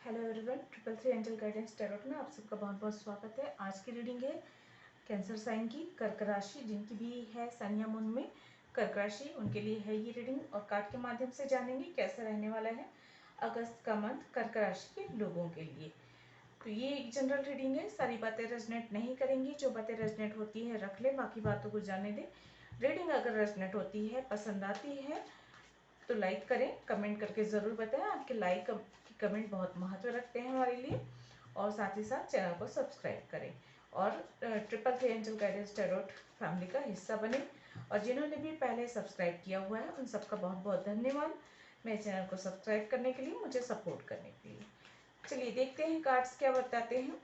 Hello everyone, 333 angel guidance tarot में आप सबका बहुत बहुत स्वागत है। आज की रीडिंग है कैंसर साइन की कर्क राशि, जिनकी भी है सन या मून में कर्क राशि, उनके लिए है ये रीडिंग। और कार्ड के माध्यम से जानेंगे कैसा रहने वाला है अगस्त का मंथ कर्क राशि के लोगों के लिए। तो ये एक जनरल रीडिंग है, सारी बातें रेजोनेट नहीं करेंगी। जो बातें रेजोनेट होती है रख ले, बाकी बातों को जाने दे। रीडिंग अगर रेजोनेट होती है, पसंद आती है तो लाइक करें, कमेंट करके ज़रूर बताएं। आपके लाइक कमेंट बहुत महत्व रखते हैं हमारे लिए। और साथ ही साथ चैनल को सब्सक्राइब करें और 333 एंजल गाइडेंस टैरोट फैमिली का हिस्सा बने। और जिन्होंने भी पहले सब्सक्राइब किया हुआ है उन सबका बहुत बहुत धन्यवाद मेरे चैनल को सब्सक्राइब करने के लिए, मुझे सपोर्ट करने के लिए। चलिए देखते हैं कार्ड्स क्या बताते हैं,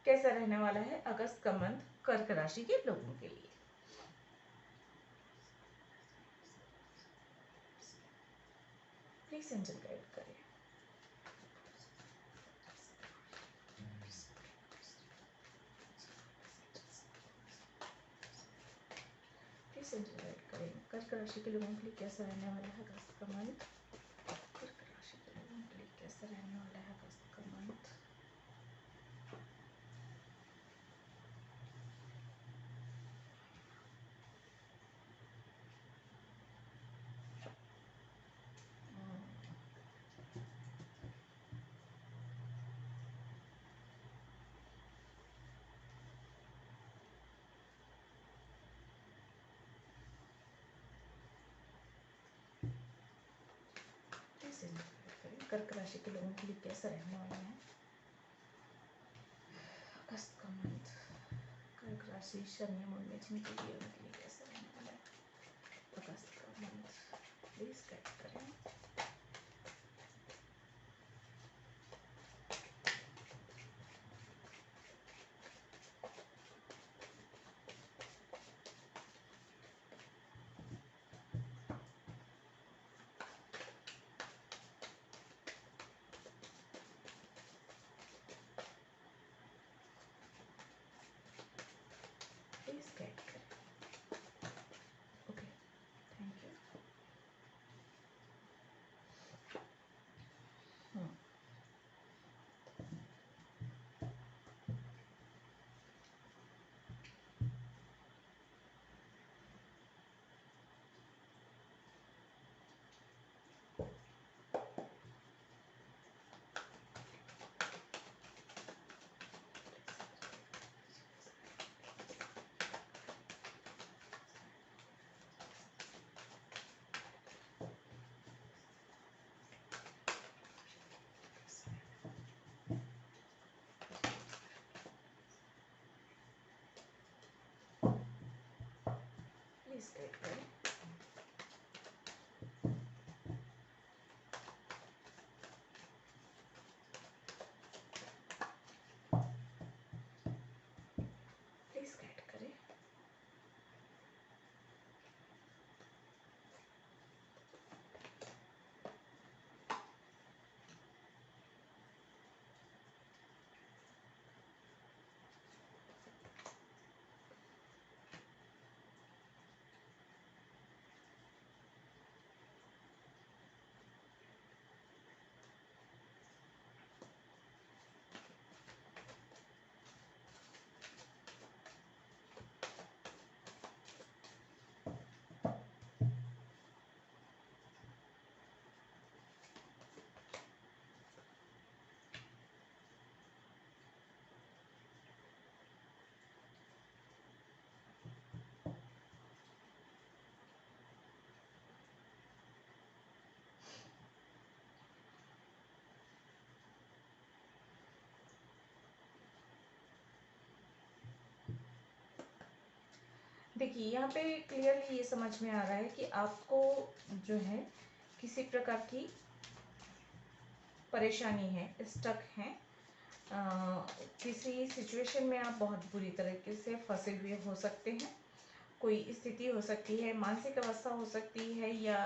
कैसा रहने वाला है अगस्त का मंथ कर्क राशि के लोगों के लिए। प्लीज एंजल गाइड करें। प्लीज एंजल गाइड करें, कर्क राशि के लोगों के लिए कैसा रहने वाला है अगस्त का मंथ। कर्क राशि के लोगों के लिए कैसा रहने वाला है अगस्त का मंथ। प्लीज एंजल गाइड करें, कर्क राशि के लोगों के लिए कैसा रहने वाला है अगस्त का मंथ कर्क राशि शनि मून में जिनके लिए, उनके लिए कैसा रहने वाला है अगस्त का मंथ। प्लीज गाइड करें। प्लीज गाइड करें। Okay, thank you. Please guide करें। प्लीज गाइड करें। देखिए यहाँ पे क्लियरली ये समझ में आ रहा है कि आपको जो है किसी प्रकार की परेशानी है, स्टक हैं। किसी सिचुएशन में आप बहुत बुरी तरीके से फंसे हुए हो सकते हैं। कोई स्थिति हो सकती है, मानसिक अवस्था हो सकती है, या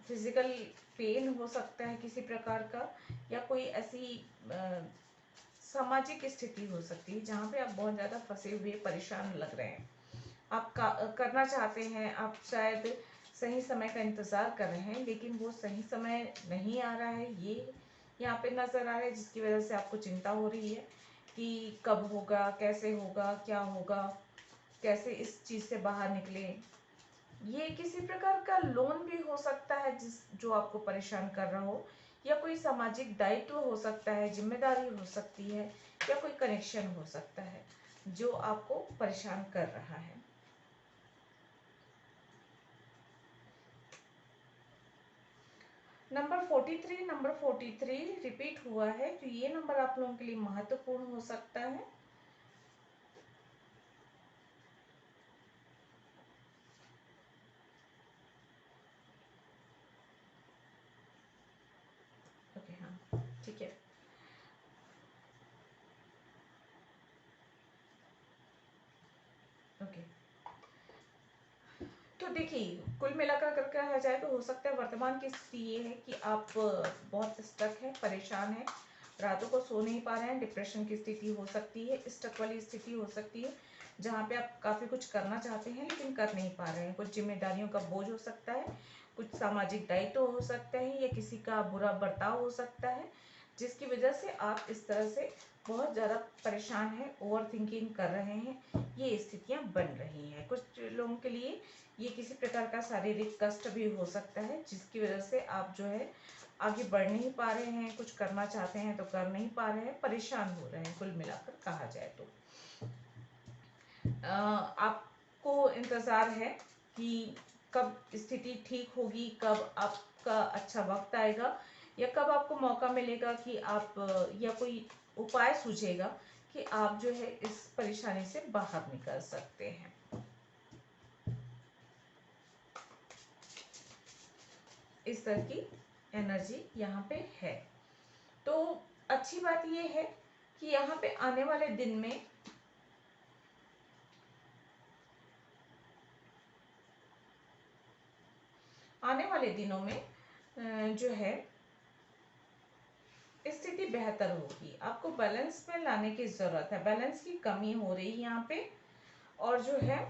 फिजिकल पेन हो सकता है किसी प्रकार का, या कोई ऐसी सामाजिक स्थिति हो सकती है जहाँ पे आप बहुत ज़्यादा फंसे हुए परेशान लग रहे हैं। आप करना चाहते हैं, आप शायद सही समय का इंतज़ार कर रहे हैं, लेकिन वो सही समय नहीं आ रहा है। ये यहाँ पे नजर आ रहा है, जिसकी वजह से आपको चिंता हो रही है कि कब होगा, कैसे होगा, क्या होगा, कैसे इस चीज से बाहर निकले। ये किसी प्रकार का लोन भी हो सकता है जो आपको परेशान कर रहा हो, या कोई सामाजिक दायित्व हो सकता है, जिम्मेदारी हो सकती है, या कोई कनेक्शन हो सकता है जो आपको परेशान कर रहा है। नंबर 43 रिपीट हुआ है, तो ये नंबर आप लोगों के लिए महत्वपूर्ण हो सकता है। ओके, हाँ, ठीक है। ओके, तो देखिए, कुल मिलाकर कर कहा जाए तो हो सकता है वर्तमान की स्थिति ये है कि आप बहुत स्टक है, परेशान है, रातों को सो नहीं पा रहे हैं, डिप्रेशन की स्थिति हो सकती है, स्टक वाली स्थिति हो सकती है, जहाँ पे आप काफ़ी कुछ करना चाहते हैं लेकिन कर नहीं पा रहे हैं। कुछ जिम्मेदारियों का बोझ हो सकता है, कुछ सामाजिक दायित्व हो सकता है, या किसी का बुरा बर्ताव हो सकता है, जिसकी वजह से आप इस तरह से बहुत ज़्यादा परेशान हैं, ओवर थिंकिंग कर रहे हैं, ये स्थितियाँ बन रही हैं। कुछ लोगों के लिए ये किसी प्रकार का शारीरिक कष्ट भी हो सकता है, जिसकी वजह से आप जो है आगे बढ़ नहीं पा रहे हैं, कुछ करना चाहते हैं तो कर नहीं पा रहे हैं, परेशान हो रहे हैं। कुल मिलाकर कहा जाए तो आपको इंतज़ार है कि कब स्थिति ठीक होगी, कब आपका अच्छा वक्त आएगा, या कब आपको मौका मिलेगा कि आप या कोई उपाय सूझेगा कि आप जो है इस परेशानी से बाहर निकल सकते हैं। इस तरह की एनर्जी यहाँ पे है। तो अच्छी बात ये है कि यहाँ पे आने वाले दिनों में जो है स्थिति बेहतर होगी। आपको बैलेंस में लाने की जरूरत है, बैलेंस की कमी हो रही है यहाँ पे। और जो है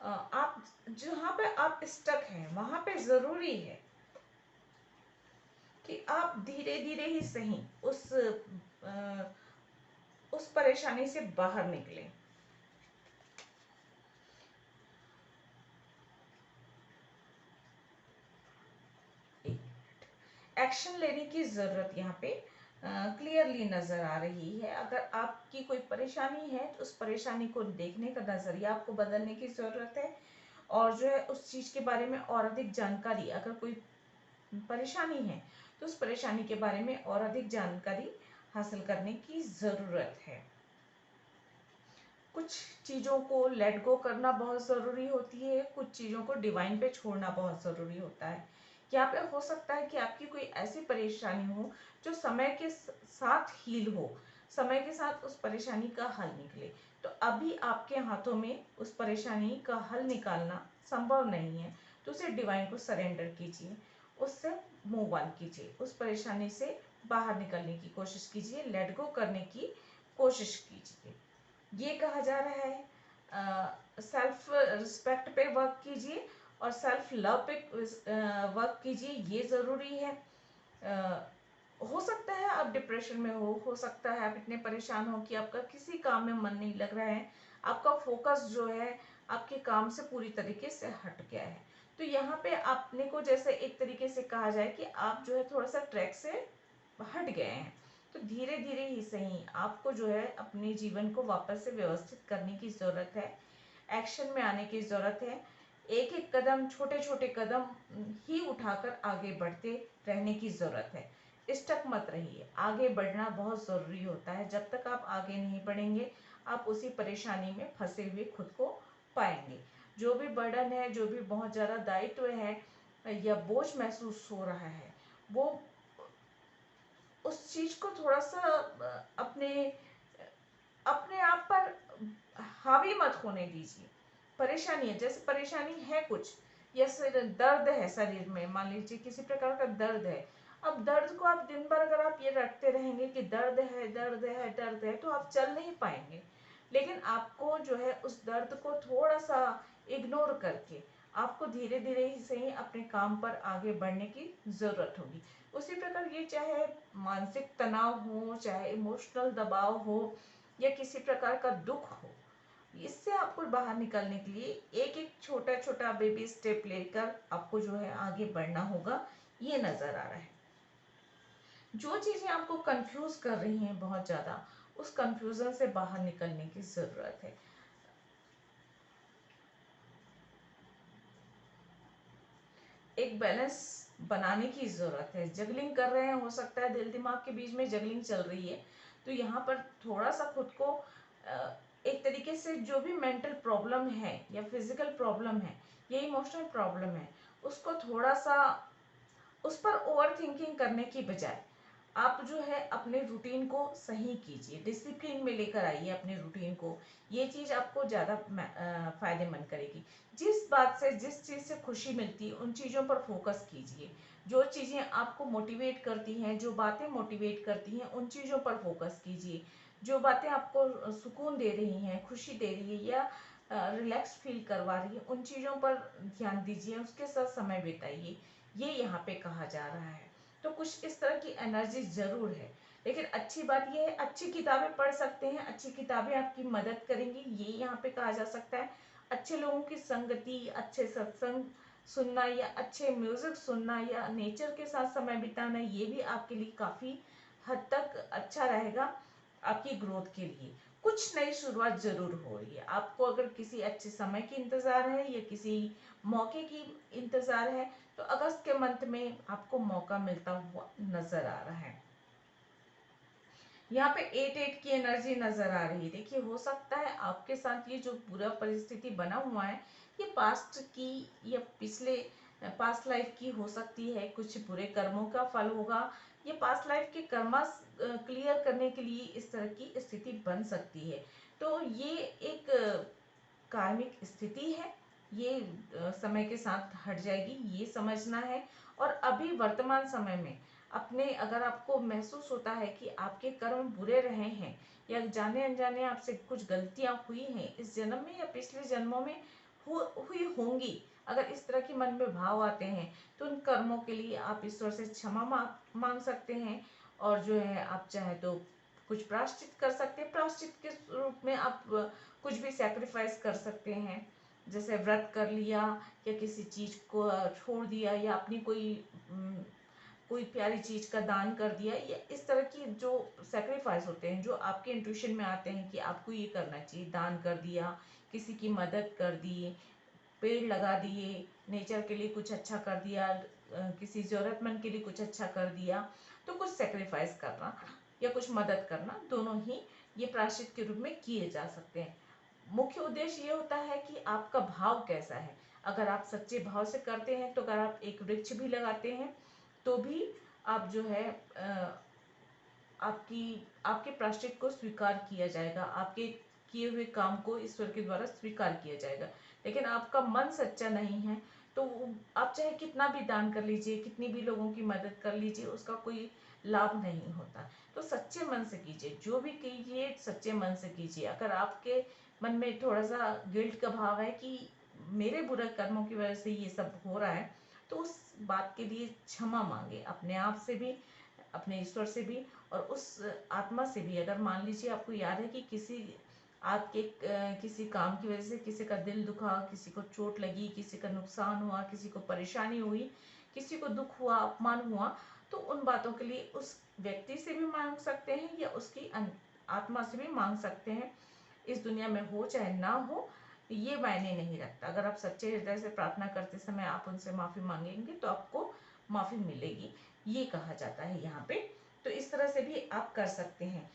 आप जहाँ पे आप स्टक हैं वहां पे जरूरी है कि आप धीरे धीरे ही सही उस परेशानी से बाहर निकलें। एक्शन लेने की जरूरत यहाँ पे क्लियरली नजर आ रही है। अगर आपकी कोई परेशानी है तो उस परेशानी को देखने का नजरिया आपको बदलने की जरूरत है, और जो है उस चीज के बारे में और अधिक जानकारी, अगर कोई परेशानी है तो उस परेशानी के बारे में और अधिक जानकारी हासिल करने की जरूरत है। कुछ चीजों को लेट गो करना बहुत जरूरी होती है, कुछ चीजों को डिवाइन पे छोड़ना बहुत जरूरी होता है। यहाँ पे हो सकता है कि आपकी कोई ऐसी परेशानी हो जो समय के साथ हील हो, समय के साथ उस परेशानी का हल निकले। तो अभी आपके हाथों में उस परेशानी का हल निकालना संभव नहीं है, तो उसे डिवाइन को सरेंडर कीजिए, उससे मूव ऑन कीजिए, उस परेशानी से बाहर निकलने की कोशिश कीजिए, लेट गो करने की कोशिश कीजिए। ये कहा जा रहा है सेल्फ रिस्पेक्ट पे वर्क कीजिए और सेल्फ लव पे वर्क कीजिए, ये ज़रूरी है। हो सकता है आप डिप्रेशन में हो सकता है आप इतने परेशान हो कि आपका किसी काम में मन नहीं लग रहा है, आपका फोकस जो है आपके काम से पूरी तरीके से हट गया है। तो यहाँ पे आपने को जैसे एक तरीके से कहा जाए कि आप जो है थोड़ा सा ट्रैक से हट गए हैं। तो धीरे धीरे ही सही आपको जो है अपने जीवन को वापस से व्यवस्थित करने की जरूरत है, एक्शन में आने की जरूरत है। एक एक कदम, छोटे छोटे कदम ही उठाकर आगे बढ़ते रहने की जरूरत है। स्टक मत रहिए, आगे बढ़ना बहुत जरूरी होता है। जब तक आप आगे नहीं बढ़ेंगे आप उसी परेशानी में फंसे हुए खुद को पाएंगे। जो भी बर्डन है, जो भी बहुत ज्यादा दायित्व है या बोझ महसूस हो रहा है, वो उस चीज को थोड़ा सा अपने अपने आप पर हावी मत होने दीजिए। परेशानी है, जैसे परेशानी है कुछ, या दर्द है शरीर में, मान लीजिए किसी प्रकार का दर्द है। अब दर्द को आप दिन भर अगर आप ये रटते रहेंगे कि दर्द है, दर्द है, दर्द है, तो आप चल नहीं पाएंगे। लेकिन आपको जो है उस दर्द को थोड़ा सा इग्नोर करके आपको धीरे धीरे ही सही अपने काम पर आगे बढ़ने की जरूरत होगी। उसी प्रकार ये चाहे मानसिक तनाव हो, चाहे इमोशनल दबाव हो, या किसी प्रकार का दुख हो, इससे आपको बाहर निकलने के लिए एक एक छोटा छोटा बेबी स्टेप लेकर आपको जो है आगे बढ़ना होगा, ये नजर आ रहा है। जो चीजें आपको कंफ्यूज कर रही हैं बहुत ज्यादा, उस कंफ्यूजन से बाहर निकलने की जरूरत है। एक बैलेंस बनाने की जरूरत है। जगलिंग कर रहे हैं, हो सकता है दिल दिमाग के बीच में जगलिंग चल रही है, तो यहाँ पर थोड़ा सा खुद को एक तरीके से जो भी मेंटल प्रॉब्लम है या फिजिकल प्रॉब्लम है या इमोशनल प्रॉब्लम है, उसको थोड़ा सा उस पर ओवर थिंकिंग करने की बजाय आप जो है अपने रूटीन को सही कीजिए, डिसिप्लिन में लेकर आइए अपने रूटीन को। ये चीज आपको ज्यादा फायदेमंद करेगी। जिस बात से, जिस चीज से खुशी मिलती है, उन चीजों पर फोकस कीजिए। जो चीजें आपको मोटिवेट करती हैं, जो बातें मोटिवेट करती हैं, उन चीजों पर फोकस कीजिए। जो बातें आपको सुकून दे रही हैं, खुशी दे रही है या रिलैक्स फील करवा रही है, उन चीजों पर ध्यान दीजिए, उसके साथ समय बिताइए, ये यहाँ पे कहा जा रहा है। तो कुछ इस तरह की एनर्जी जरूर है। लेकिन अच्छी बात यह है, अच्छी किताबें पढ़ सकते हैं, अच्छी किताबें आपकी मदद करेंगी, ये यहाँ पे कहा जा सकता है। अच्छे लोगों की संगति, अच्छे सत्संग सुनना या अच्छे म्यूजिक सुनना या नेचर के साथ समय बिताना, ये भी आपके लिए काफी हद तक अच्छा रहेगा आपकी ग्रोथ के लिए। कुछ नई शुरुआत जरूर हो रही है। आपको अगर किसी अच्छे समय की इंतजार है या किसी मौके की इंतजार है, तो अगस्त के मंथ में आपको मौका मिलता हुआ नजर आ रहा है। यहाँ पे 8-8 की एनर्जी नजर आ रही है। देखिए, हो सकता है आपके साथ ये जो बुरा परिस्थिति बना हुआ है, ये पास्ट की या पिछले पास्ट लाइफ की हो सकती है। कुछ बुरे कर्मों का फल होगा। ये पास्ट लाइफ के कर्मा क्लियर करने के लिए इस तरह की स्थिति बन सकती है। तो ये एक कार्मिक स्थिति है। ये समय के साथ हट जाएगी, ये समझना है। और अभी वर्तमान समय में अपने, अगर आपको महसूस होता है कि आपके कर्म बुरे रहे हैं या जाने अनजाने आपसे कुछ गलतियां हुई हैं इस जन्म में या पिछले जन्मों में हुई होंगी, अगर इस तरह के मन में भाव आते हैं, तो उन कर्मों के लिए आप ईश्वर से क्षमा मांग सकते हैं। और जो है, आप चाहे तो कुछ प्रायश्चित कर सकते हैं। प्रायश्चित के रूप में आप कुछ भी सैक्रिफाइस कर सकते हैं, जैसे व्रत कर लिया या किसी चीज को छोड़ दिया या अपनी कोई प्यारी चीज का दान कर दिया, या इस तरह की जो सेक्रीफाइस होते हैं, जो आपके इंट्यूशन में आते हैं कि आपको ये करना चाहिए, दान कर दिया, किसी की मदद कर दी, पेड़ लगा दिए, नेचर के लिए कुछ अच्छा कर दिया, किसी जरूरतमंद के लिए कुछ अच्छा कर दिया, तो कुछ सेक्रीफाइस करना या कुछ मदद करना, दोनों ही ये प्रायश्चित के रूप में किए जा सकते हैं। मुख्य उद्देश्य ये होता है कि आपका भाव कैसा है। अगर आप सच्चे भाव से करते हैं, तो अगर आप एक वृक्ष भी लगाते हैं, तो भी आप जो है आपकी आपके प्रायश्चित को स्वीकार किया जाएगा, आपके किए हुए काम को ईश्वर के द्वारा स्वीकार किया जाएगा। लेकिन आपका मन सच्चा नहीं है, तो आप चाहे कितना भी दान कर लीजिए, कितनी भी लोगों की मदद कर लीजिए, उसका कोई लाभ नहीं होता। तो सच्चे मन से कीजिए, जो भी कीजिए सच्चे मन से कीजिए। अगर आपके मन में थोड़ा सा गिल्ट का भाव है कि मेरे बुरे कर्मों की वजह से ये सब हो रहा है, तो उस बात के लिए क्षमा मांगे, अपने आप से भी, अपने ईश्वर से भी, और उस आत्मा से भी। अगर मान लीजिए आपको याद है कि आपके किसी काम की वजह से किसी का दिल दुखा, किसी को चोट लगी, किसी का नुकसान हुआ, किसी को परेशानी हुई, किसी को दुख हुआ, अपमान हुआ, तो उन बातों के लिए उस व्यक्ति से भी मांग सकते हैं या उसकी आत्मा से भी मांग सकते हैं। इस दुनिया में हो चाहे ना हो, ये मायने नहीं रखता। अगर आप सच्चे हृदय से प्रार्थना करते समय आप उनसे माफी मांगेंगे, तो आपको माफी मिलेगी, ये कहा जाता है यहाँ पे। तो इस तरह से भी आप कर सकते हैं।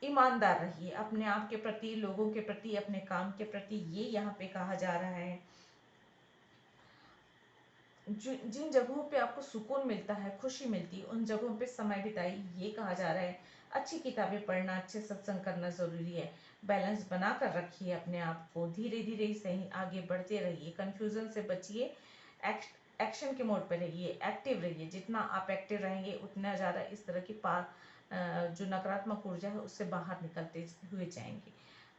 ईमानदार रहिए अपने आप के प्रति, लोगों के प्रति, अपने काम के प्रति, ये यहाँ पे कहा जा रहा है। जिन जगहों पे आपको सुकून मिलता है, खुशी मिलती है, उन जगहों पे समय बिताइए, ये कहा जा रहा है। अच्छी किताबें पढ़ना, अच्छे सत्संग करना जरूरी है। बैलेंस बना कर रखिए अपने आप को, धीरे धीरे ही सही आगे बढ़ते रहिए, कंफ्यूजन से बचिए, एक्शन के मोड पे रहिए, एक्टिव रहिए। जितना आप एक्टिव रहेंगे, उतना ज़्यादा इस तरह की जो नकारात्मक ऊर्जा है उससे बाहर निकलते हुए जाएंगे।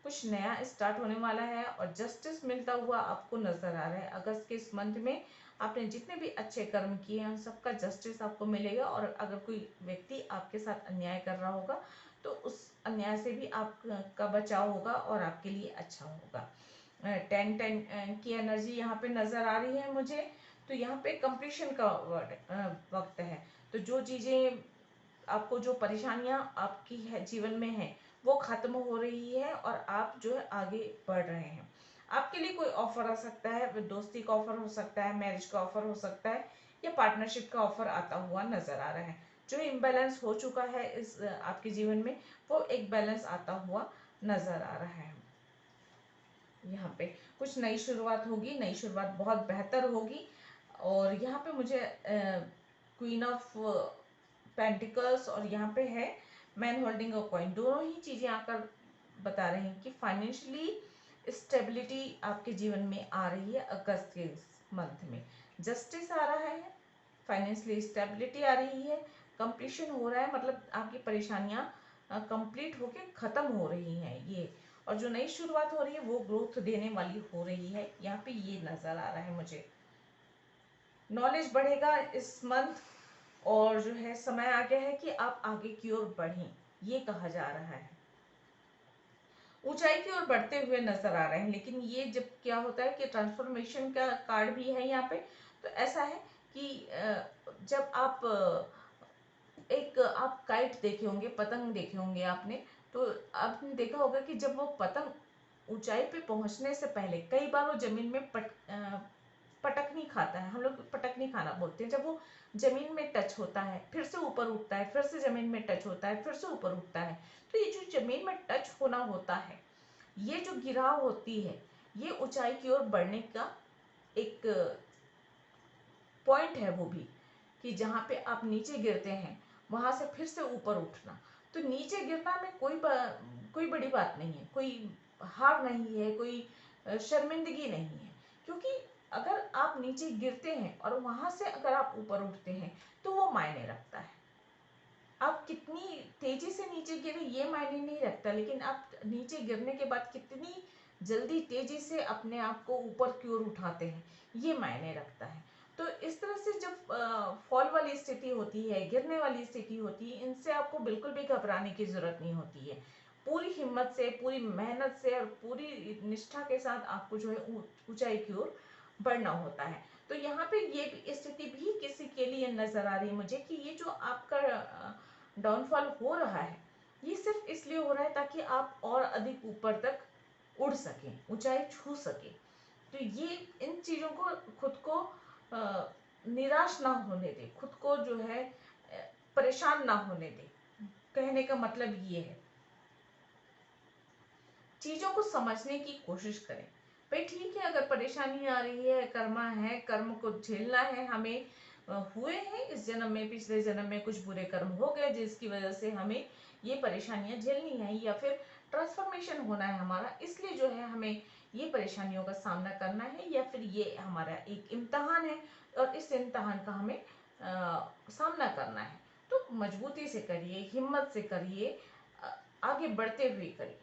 कुछ नया स्टार्ट होने वाला है और जस्टिस मिलता हुआ आपको नजर आ रहा है। अगस्त के इस मंथ में आपने जितने भी अच्छे कर्म किए हैं उन सबका जस्टिस आपको मिलेगा। और अगर कोई व्यक्ति आपके साथ अन्याय कर रहा होगा तो उस अन्याय से भी आपका बचाव होगा और आपके लिए अच्छा होगा। 10-10 की एनर्जी यहाँ पे नजर आ रही है मुझे। तो यहाँ पे कंप्लीशन का वक्त है। तो जो चीजें आपको, जो परेशानियां आपकी है जीवन में है, वो खत्म हो रही है और आप जो है आगे बढ़ रहे हैं। आपके लिए कोई ऑफर आ सकता है, दोस्ती का ऑफर हो सकता है, मैरिज का ऑफर हो सकता है, या पार्टनरशिप का ऑफर आता हुआ नजर आ रहा है। जो इम्बैलेंस हो चुका है इस आपके जीवन में, वो एक बैलेंस आता हुआ नजर आ रहा है। यहाँ पे कुछ नई शुरुआत होगी, नई शुरुआत बहुत बेहतर होगी। और यहाँ पे मुझे क्वीन ऑफ पेंटिकल्स और यहाँ पे है मैन होल्डिंग अ कॉइन, दोनों ही चीजें आकर बता रही हैं कि फाइनेंशियली स्टेबिलिटी आपके जीवन में आ रही है। अगस्त के मंथ में जस्टिस आ रहा है, फाइनेंशियली स्टेबिलिटी आ रही है, कंप्लीशन हो रहा है, मतलब आपकी परेशानियां कंप्लीट होके खत्म हो रही हैं ये। और जो नई शुरुआत हो रही है वो ग्रोथ देने वाली हो रही है, यहाँ पे ये नजर आ रहा है मुझे। नॉलेज बढ़ेगा इस मंथ और जो है समय आ गया है कि आप आगे की ओर बढ़ें, ये कहा जा रहा है। ऊंचाई की ओर बढ़ते हुए नजर आ रहे हैं। लेकिन ये जब क्या होता है कि ट्रांसफॉर्मेशन का कार्ड भी है यहाँ पे। तो ऐसा है कि जब आप एक आप काइट देखे होंगे, पतंग देखे होंगे आपने, तो आपने देखा होगा कि जब वो पतंग ऊंचाई पे पहुंचने से पहले कई बार वो जमीन में पटकनी खाता है। हम लोग पटकनी खाना बोलते हैं। जब वो जमीन में टच होता है, फिर से ऊपर उठता है, फिर से जमीन में टच होता है, फिर से ऊपर उठता है। तो ये जो जमीन में टच होना होता है, ये जो गिराव होती है, ये ऊंचाई की ओर बढ़ने का एक पॉइंट है वो भी, कि जहाँ पे आप नीचे गिरते हैं वहां से फिर से ऊपर उठना। तो नीचे गिरना में कोई बड़ी बात नहीं है, कोई हार नहीं है, कोई शर्मिंदगी नहीं है। क्योंकि अगर आप नीचे गिरते हैं और वहां से अगर आप ऊपर उठते हैं तो वो मायने रखता है। आप कितनी तेजी से नीचे गिरे ये मायने नहीं रखता, लेकिन आप नीचे गिरने के बाद कितनी जल्दी तेजी से अपने आप को ऊपर की ओर उठाते हैं, ये मायने रखता है। तो इस तरह से जब फॉल वाली स्थिति होती है, गिरने वाली स्थिति होती है, इनसे आपको बिल्कुल भी घबराने की जरूरत नहीं होती है। पूरी हिम्मत से, पूरी मेहनत से और पूरी निष्ठा के साथ आपको जो है ऊंचाई की ओर बढ़ना होता है। तो यहाँ पे ये स्थिति भी किसी के लिए नजर आ रही है मुझे, कि ये जो आपका डाउनफॉल हो रहा है, ये सिर्फ इसलिए हो रहा है ताकि आप और अधिक ऊपर तक उड़ सकें, ऊंचाई छू सकें। तो ये इन चीजों को, खुद को निराश ना होने दे, खुद को जो है परेशान ना होने दे। कहने का मतलब ये है, चीजों को समझने की कोशिश करें। भाई ठीक है, अगर परेशानी आ रही है, कर्मा है, कर्म को झेलना है हमें, हुए हैं इस जन्म में, पिछले जन्म में कुछ बुरे कर्म हो गए जिसकी वजह से हमें ये परेशानियां झेलनी है, या फिर ट्रांसफॉर्मेशन होना है हमारा, इसलिए जो है हमें ये परेशानियों का सामना करना है, या फिर ये हमारा एक इम्तहान है और इस इम्तहान का हमें सामना करना है। तो मजबूती से करिए, हिम्मत से करिए, आगे बढ़ते हुए करिए।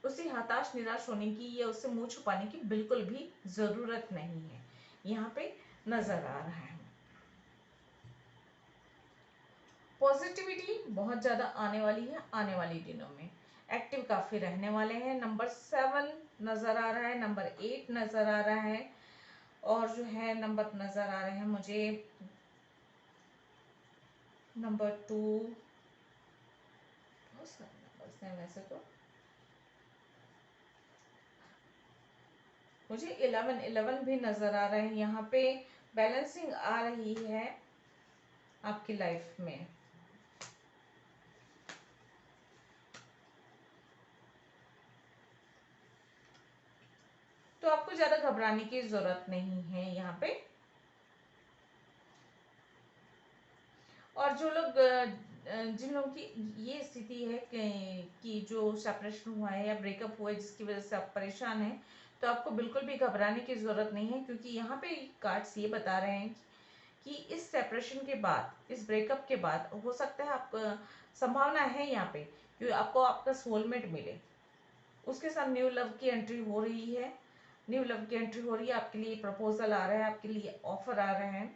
उसे हताश निराश होने की या उससे मुंह छुपाने की बिल्कुल भी जरूरत नहीं है, यहाँ पे नजर आ रहा है। पॉजिटिविटी बहुत ज्यादा आने वाली है, आने वाली दिनों में एक्टिव काफी रहने वाले हैं। नंबर 7 नजर आ रहा है, नंबर 8 नजर आ रहा है, और जो है नंबर नजर आ रहे हैं मुझे नंबर 2, बहुत सारे नंबर्स हैं वैसे तो, मुझे 11 भी नजर आ रहे हैं। यहाँ पे बैलेंसिंग आ रही है आपकी लाइफ में। तो आपको ज्यादा घबराने की जरूरत नहीं है यहाँ पे। और जो लोग जिन लोगों की ये स्थिति है कि जो सेपरेशन हुआ है या ब्रेकअप हुआ है जिसकी वजह से आप परेशान हैं, तो आपको बिल्कुल भी घबराने की जरूरत नहीं है। क्योंकि यहाँ पे कार्ड्स ये बता रहे हैं कि इस सेपरेशन के बाद, इस ब्रेकअप के बाद हो सकता है आप, संभावना है यहाँ पे कि आपको आपका सोलमेट मिले। उसके साथ न्यू लव की एंट्री हो रही है, न्यू लव की एंट्री हो रही है, आपके लिए प्रपोजल आ रहा है, आपके लिए ऑफर आ रहे हैं,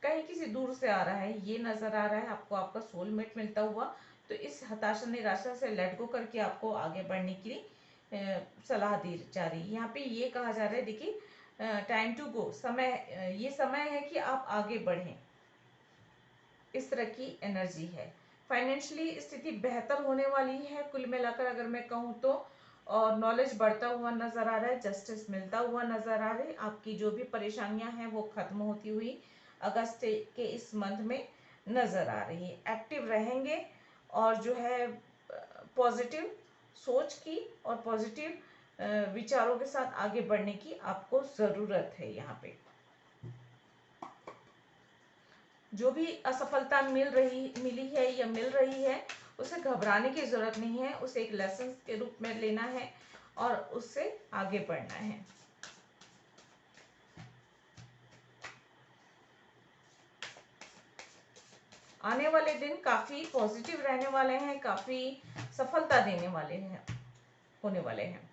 कहीं किसी दूर से आ रहा है, ये नजर आ रहा है आपको आपका सोलमेट मिलता हुआ। तो इस हताशा निराशा से लेट गो करके आपको आगे बढ़ने की सलाह दी जा रही है। यहाँ पे ये कहा जा रहा है, देखिए टाइम टू गो, समय, ये समय है कि आप आगे बढ़ें, इस तरह की एनर्जी है। फाइनेंशियली स्थिति बेहतर होने वाली है कुल मिलाकर अगर मैं कहूँ तो, और नॉलेज बढ़ता हुआ नजर आ रहा है, जस्टिस मिलता हुआ नजर आ रहा है, आपकी जो भी परेशानियां हैं वो खत्म होती हुई अगस्त के इस मंथ में नजर आ रही है। एक्टिव रहेंगे और जो है पॉजिटिव सोच की और पॉजिटिव विचारों के साथ आगे बढ़ने की आपको जरूरत है। यहाँ पे जो भी असफलता मिली है या मिल रही है, उसे घबराने की जरूरत नहीं है, उसे एक लेसन के रूप में लेना है और उससे आगे बढ़ना है। आने वाले दिन काफी पॉजिटिव रहने वाले हैं, काफी सफलता देने वाले हैं, होने वाले हैं।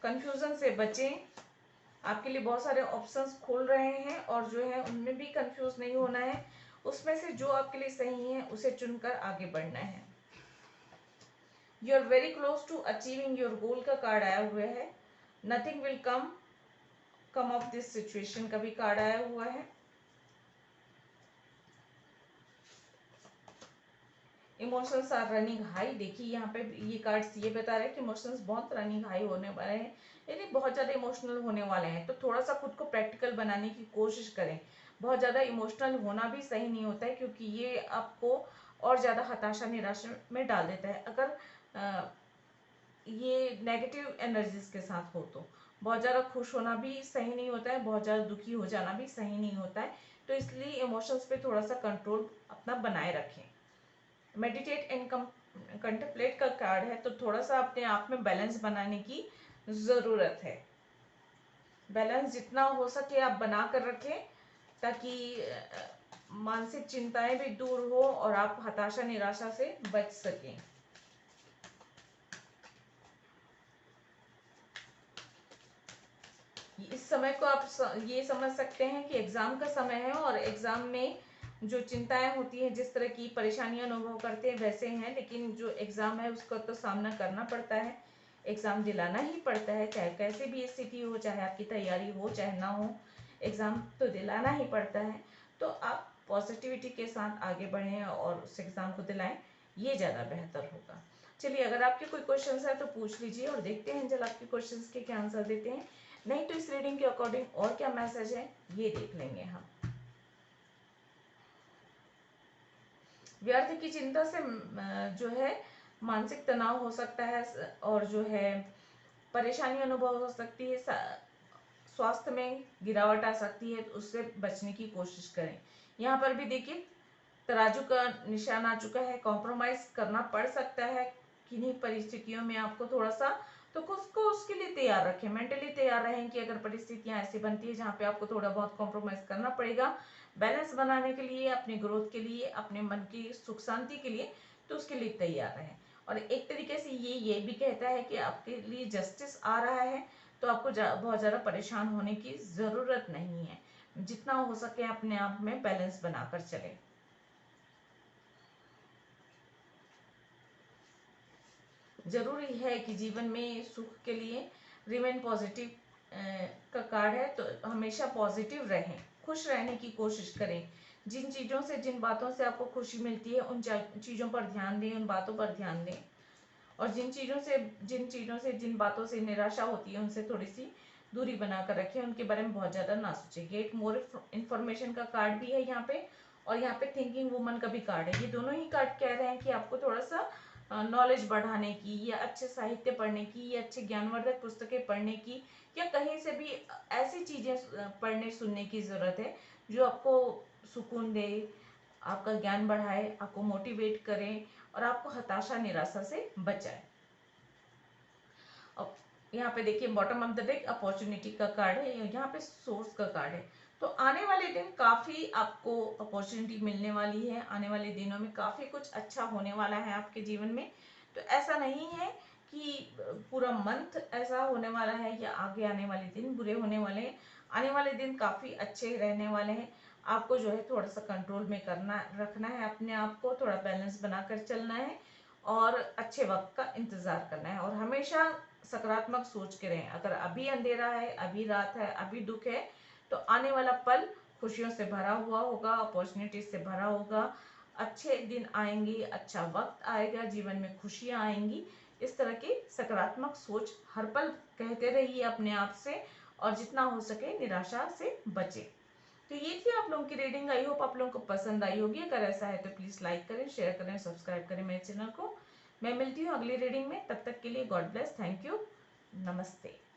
कंफ्यूजन से बचें, आपके लिए बहुत सारे ऑप्शंस खुल रहे हैं और जो है उनमें भी कंफ्यूज नहीं होना है, उसमें से जो आपके लिए सही है उसे चुनकर आगे बढ़ना है। You are very close to achieving your goal का कार्ड आया हुआ है। Nothing will come of this situation का भी कार्ड आया हुआ है। इमोशंस आर रनिंग हाई, देखिए यहाँ पे ये कार्ड्स ये बता रहे हैं कि इमोशंस बहुत रनिंग हाई होने वाले हैं, यानी बहुत ज़्यादा इमोशनल होने वाले हैं। तो थोड़ा सा खुद को प्रैक्टिकल बनाने की कोशिश करें। बहुत ज़्यादा इमोशनल होना भी सही नहीं होता है, क्योंकि ये आपको और ज़्यादा हताशा निराशा में डाल देता है। अगर ये नेगेटिव एनर्जीज के साथ हो तो बहुत ज़्यादा खुश होना भी सही नहीं होता है, बहुत ज़्यादा दुखी हो जाना भी सही नहीं होता है। तो इसलिए इमोशंस पे थोड़ा सा कंट्रोल अपना बनाए रखें। मेडिटेट एंड कंटेम्पलेट का कार्ड है, तो थोड़ा सा अपने आप में बैलेंस बनाने की ज़रूरत है। बैलेंस जितना हो सके आप बना कर रखें, ताकि मानसिक चिंताएं भी दूर हो और आप हताशा निराशा से बच सकें। इस समय को आप ये समझ सकते हैं कि एग्जाम का समय है, और एग्जाम में जो चिंताएं होती हैं, जिस तरह की परेशानियां अनुभव करते हैं वैसे हैं, लेकिन जो एग्जाम है उसका तो सामना करना पड़ता है, एग्जाम दिलाना ही पड़ता है, चाहे कैसे भी स्थिति हो, चाहे आपकी तैयारी हो चाहे ना हो, एग्जाम तो दिलाना ही पड़ता है। तो आप पॉजिटिविटी के साथ आगे बढ़ें और उस एग्जाम को दिलाएं, ये ज़्यादा बेहतर होगा। चलिए, अगर आपके कोई क्वेश्चन है तो पूछ लीजिए और देखते हैं एंजल आपके क्वेश्चन के क्या आंसर देते हैं। नहीं तो इस रीडिंग के अकॉर्डिंग और क्या मैसेज है ये देख लेंगे हम। व्यर्थ की चिंता से जो है मानसिक तनाव हो सकता है, और जो है परेशानी अनुभव हो सकती है, स्वास्थ्य में गिरावट आ सकती है, तो उससे बचने की कोशिश करें। यहाँ पर भी देखिए तराजू का निशान आ चुका है, कॉम्प्रोमाइज करना पड़ सकता है किन्हीं परिस्थितियों में आपको थोड़ा सा, तो खुद को उसके लिए तैयार रखें, मेंटली तैयार रहें कि अगर परिस्थितियां ऐसी बनती है जहाँ पे आपको थोड़ा बहुत कॉम्प्रोमाइज करना पड़ेगा बैलेंस बनाने के लिए, अपने ग्रोथ के लिए, अपने मन की सुख शांति के लिए, तो उसके लिए तैयार रहें। और एक तरीके से ये भी कहता है कि आपके लिए जस्टिस आ रहा है, तो आपको बहुत ज़्यादा परेशान होने की ज़रूरत नहीं है। जितना हो सके अपने आप में बैलेंस बनाकर चलें। जरूरी है कि जीवन में सुख के लिए रिमेन पॉजिटिव का कार्ड है, तो हमेशा पॉजिटिव रहें, खुश रहने की कोशिश करें। जिन चीज़ों से, जिन बातों से आपको खुशी मिलती है उन चीज़ों पर ध्यान दें, उन बातों पर ध्यान दें। और जिन बातों से निराशा होती है उनसे थोड़ी सी दूरी बनाकर रखें, उनके बारे में बहुत ज़्यादा ना सोचें। गेट मोर इन्फॉर्मेशन का कार्ड भी है यहाँ पे, और यहाँ पे थिंकिंग वुमन का भी कार्ड है। ये दोनों ही कार्ड कह रहे हैं कि आपको थोड़ा सा नॉलेज बढ़ाने की, या अच्छे साहित्य पढ़ने की, या अच्छे ज्ञानवर्धक पुस्तकें पढ़ने की, या कहीं से भी ऐसी चीज़ें पढ़ने सुनने की ज़रूरत है जो आपको सुकून दे, आपका ज्ञान बढ़ाए, आपको मोटिवेट करें और आपको हताशा निराशा से बचाए। अब यहाँ पे देखिए bottom of the deck opportunity का कार्ड है, यहाँ पे सोर्स का कार्ड है। तो आने वाले दिन काफ़ी आपको अपॉर्चुनिटी मिलने वाली है, आने वाले दिनों में काफ़ी कुछ अच्छा होने वाला है आपके जीवन में। तो ऐसा नहीं है कि पूरा मंथ ऐसा होने वाला है या आगे आने वाले दिन बुरे होने वाले हैं। आने वाले दिन काफ़ी अच्छे रहने वाले हैं। आपको जो है थोड़ा सा कंट्रोल में करना रखना है, अपने आप को थोड़ा बैलेंस बनाकर चलना है और अच्छे वक्त का इंतज़ार करना है और हमेशा सकारात्मक सोच के रहें। अगर अभी अंधेरा है, अभी रात है, अभी दुख है, तो आने वाला पल खुशियों से भरा हुआ होगा, अपॉर्चुनिटीज से भरा होगा, अच्छे दिन आएंगे, अच्छा वक्त आएगा, जीवन में खुशियाँ आएंगी। इस तरह की सकारात्मक सोच हर पल कहते रहिए अपने आप से और जितना हो सके निराशा से बचे। तो ये थी आप लोगों की रीडिंग। आई होप आप लोगों को पसंद आई होगी। अगर ऐसा है तो प्लीज़ लाइक करें, शेयर करें, सब्सक्राइब करें मेरे चैनल को। मैं मिलती हूँ अगली रीडिंग में, तब तक के लिए गॉड ब्लेस, थैंक यू, नमस्ते।